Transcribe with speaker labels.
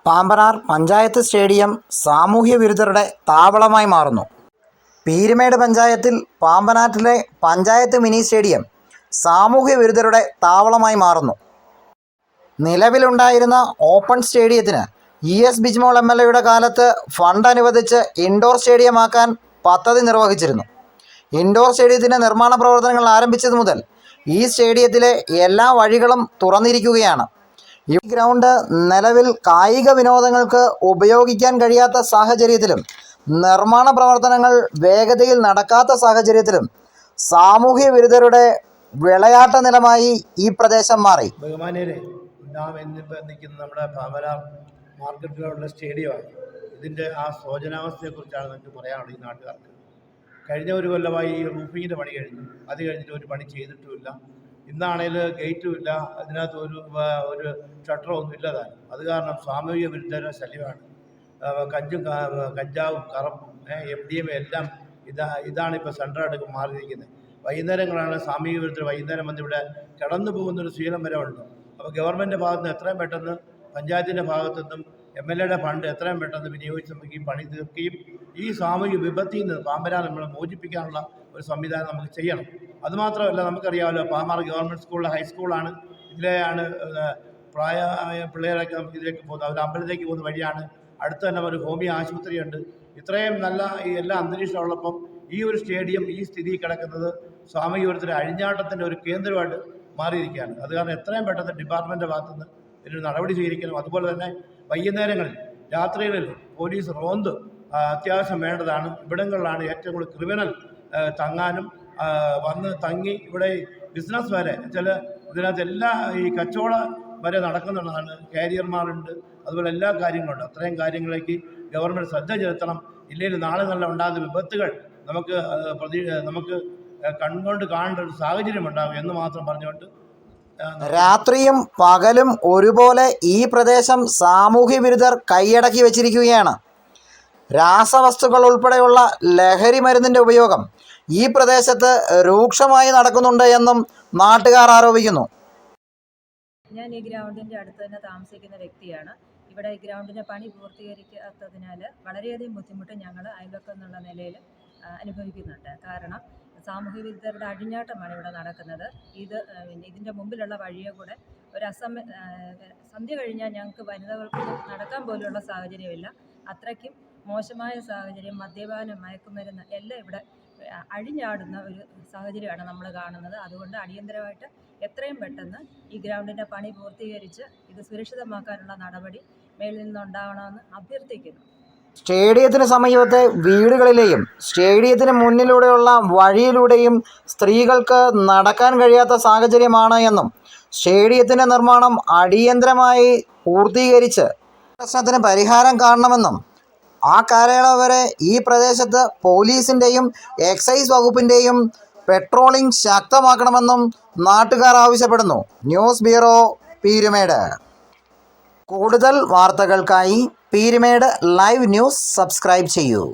Speaker 1: Pambanar panchayat stadium സാമൂഹ്യ വിരുദ്ധരുടെ താവളമായി മാറുന്നു. പീരുമേട് പഞ്ചായത്തിൽ പാമ്പനാറ്റിലെ പഞ്ചായത്ത് മിനി സ്റ്റേഡിയം സാമൂഹ്യ വിരുദ്ധരുടെ താവളമായി മാറുന്നു. നിലവിലുണ്ടായിരുന്ന ഓപ്പൺ സ്റ്റേഡിയത്തിന് ES ബിജിമോൾ MLA കാലത്ത് ഫണ്ട് അനുവദിച്ച് ഇൻഡോർ സ്റ്റേഡിയമാക്കാൻ പദ്ധതി നിർവഹിച്ചിരുന്നു. ഇൻഡോർ സ്റ്റേഡിയത്തിൻ്റെ നിർമ്മാണ പ്രവർത്തനങ്ങൾ ആരംഭിച്ചത് മുതൽ ഈ സ്റ്റേഡിയത്തിലെ എല്ലാ വഴികളും തുറന്നിരിക്കുകയാണ്. ഈ ഗ്രൗണ്ട് നിലവിൽ കായിക വിനോദങ്ങൾക്ക് ഉപയോഗിക്കാൻ കഴിയാത്ത സാഹചര്യത്തിലും നിർമ്മാണ പ്രവർത്തനങ്ങൾ വേഗതയിൽ നടക്കാത്ത സാഹചര്യത്തിലും സാമൂഹ്യ വിരുദ്ധരുടെ വിളയാട്ട നിലമായി ഈ പ്രദേശം മാറി.
Speaker 2: ബഹുമാന്യരെ, നാം എന്നിപ്പോൾ നിൽക്കുന്ന നമ്മുടെ പാമ്പനാർ മാർക്കറ്റ് ഗ്രൗണ്ടിലെ സ്റ്റേഡിയമാണ്. ഇതിൻ്റെ ആ ശോചനാവസ്ഥയെക്കുറിച്ചാണ് നമുക്ക് പറയാനുള്ളത്. ഈ നാട്ടുകാർക്ക് കഴിഞ്ഞ ഒരു കൊല്ലമായി ഈ റൂഫിങ്ങിൻ്റെ പണി കഴിഞ്ഞു. അത് കഴിഞ്ഞിട്ട് ഒരു പണി ചെയ്തിട്ടുമില്ല. ഇന്നാണെങ്കിൽ ഗേറ്റും ഇല്ല, അതിനകത്ത് ഒരു ഷട്ടറോ ഒന്നും ഇല്ലതാണ്. അത് കാരണം സാമൂഹിക വിരുദ്ധരുടെ ശല്യമാണ്. കഞ്ചാവും കറപ്പും MDMA എല്ലാം ഇതാണ് ഇപ്പോൾ സെൻട്രലായിട്ട് മാറിയിരിക്കുന്നത്. വൈകുന്നേരങ്ങളാണ് സാമൂഹിക വിരുദ്ധർ വൈകുന്നേരം വന്ന് ഇവിടെ കടന്നു പോകുന്നൊരു ശീലം വരെ ഉണ്ട്. അപ്പോൾ ഗവൺമെൻറ്റിൻ്റെ ഭാഗത്ത് നിന്ന് എത്രയും പെട്ടെന്ന് പഞ്ചായത്തിൻ്റെ ഭാഗത്തുനിന്നും MLA ഫണ്ട് എത്രയും പെട്ടെന്ന് വിനിയോഗിച്ച് നമുക്ക് ഈ പണി തീർക്കുകയും ഈ സാമൂഹിക വിപത്തിൽ നിന്ന് പാമ്പനാർ നമ്മളെ മോചിപ്പിക്കാനുള്ള ഒരു സംവിധാനം നമുക്ക് ചെയ്യണം. അതുമാത്രമല്ല, നമുക്കറിയാമല്ലോ, പാമ്പാർ ഗവൺമെൻറ് സ്കൂളിലെ ഹൈസ്കൂളാണ്. ഇതിലെയാണ് പ്രായമായ പിള്ളേരൊക്കെ നമുക്ക് ഇതിലേക്ക് പോകുന്നത്. അവർ അമ്പലത്തിലേക്ക് പോകുന്ന വഴിയാണ്. അടുത്ത് തന്നെ ഒരു ഹോമിയോ ആശുപത്രിയുണ്ട്. ഇത്രയും നല്ല ഈ എല്ലാ അന്തരീക്ഷം ഉള്ളപ്പം ഈ ഒരു സ്റ്റേഡിയം ഈ സ്ഥിതി കിടക്കുന്നത് സാമൂഹിക വിരുദ്ധരുടെ അഴിഞ്ഞാട്ടത്തിൻ്റെ ഒരു കേന്ദ്രമായിട്ട് മാറിയിരിക്കുകയാണ്. അത് കാരണം എത്രയും പെട്ടെന്ന് ഡിപ്പാർട്ട്മെൻറ്റിൻ്റെ ഭാഗത്തുനിന്ന് ഇതിനൊരു നടപടി സ്വീകരിക്കണം. അതുപോലെ തന്നെ വൈകുന്നേരങ്ങളിൽ രാത്രികളിൽ പോലീസ് റോന്ത് അത്യാവശ്യം വേണ്ടതാണ്. ഇവിടങ്ങളിലാണ് ഏറ്റവും കൂടുതൽ ക്രിമിനൽ തങ്ങാനും വന്ന് തങ്ങി ഇവിടെ ബിസിനസ് വരെ ഇതിനകത്ത് എല്ലാ ഈ കച്ചവടം വരെ നടക്കുന്നുള്ളതാണ്. കാരിയർമാരുണ്ട്, അതുപോലെ എല്ലാ കാര്യങ്ങളുണ്ട്. അത്രയും കാര്യങ്ങളിലേക്ക് ഗവൺമെൻറ് ശ്രദ്ധ ചെലുത്തണം. ഇല്ലെങ്കിൽ നാളെ നല്ല ഉണ്ടാകുന്ന വിപത്തുകൾ നമുക്ക് കൺകൊണ്ട് കാണേണ്ട ഒരു സാഹചര്യം ഉണ്ടാകും എന്ന് മാത്രം പറഞ്ഞുകൊണ്ട്,
Speaker 1: രാത്രിയും പകലും ഒരുപോലെ ഈ പ്രദേശം സാമൂഹ്യ വിരുദ്ധർ കൈയടക്കി വച്ചിരിക്കുകയാണ്. രാസവസ്തുക്കൾ ഉൾപ്പെടെയുള്ള ലഹരി മരുന്നിൻ്റെ ഉപയോഗം ഈ പ്രദേശത്ത് രൂക്ഷമായി നടക്കുന്നുണ്ട് എന്നും നാട്ടുകാർ ആരോപിക്കുന്നു.
Speaker 3: ഞാൻ ഈ ഗ്രൗണ്ടിൻ്റെ അടുത്ത് തന്നെ താമസിക്കുന്ന വ്യക്തിയാണ്. ഇവിടെ ഈ ഗ്രൗണ്ടിൻ്റെ പണി പൂർത്തീകരിക്കാത്തതിനാൽ വളരെയധികം ബുദ്ധിമുട്ട് ഞങ്ങൾ അയൽവക്കം എന്നുള്ള നിലയിൽ അനുഭവിക്കുന്നുണ്ട്. കാരണം സാമൂഹ്യ വിരുദ്ധരുടെ അഴിഞ്ഞാട്ടമാണ് ഇവിടെ നടക്കുന്നത്. ഇതിൻ്റെ മുമ്പിലുള്ള വഴിയെ കൂടെ സന്ധ്യ കഴിഞ്ഞാൽ ഞങ്ങൾക്ക് വനിതകൾക്ക് നടക്കാൻ പോലുള്ള സാഹചര്യമില്ല. അത്രയ്ക്കും മോശമായ സാഹചര്യം, മദ്യപാനം, മയക്കുമരുന്ന് എല്ലാം ഇവിടെ അഴിഞ്ഞാടുന്ന ഒരു സാഹചര്യമാണ് നമ്മൾ കാണുന്നത്. അതുകൊണ്ട് അടിയന്തരമായിട്ട് എത്രയും പെട്ടെന്ന് ഈ ഗ്രൗണ്ടിൻ്റെ പണി പൂർത്തീകരിച്ച് ഇത് സുരക്ഷിതമാക്കാനുള്ള നടപടി മേലിൽ നിന്നുണ്ടാവണമെന്ന് അഭ്യർത്ഥിക്കുന്നു.
Speaker 1: സ്റ്റേഡിയത്തിന് സമീപത്തെ വീടുകളിലെയും സ്റ്റേഡിയത്തിന് മുന്നിലൂടെയുള്ള വഴിയിലൂടെയും സ്ത്രീകൾക്ക് നടക്കാൻ കഴിയാത്ത സാഹചര്യമാണ് എന്നും സ്റ്റേഡിയത്തിൻ്റെ നിർമ്മാണം അടിയന്തരമായി പൂർത്തീകരിച്ച് പ്രശ്നത്തിന് പരിഹാരം കാണണമെന്നും ആ കാലയളവ് വരെ ഈ പ്രദേശത്ത് പോലീസിൻ്റെയും എക്സൈസ് വകുപ്പിൻ്റെയും പെട്രോളിംഗ് ശക്തമാക്കണമെന്നും നാട്ടുകാർ ആവശ്യപ്പെടുന്നു. News bureau, Peermade. കൂടുതൽ വാർത്തകൾക്കായി പീരുമേട് ലൈവ് ന്യൂസ് സബ്സ്ക്രൈബ് ചെയ്യൂ.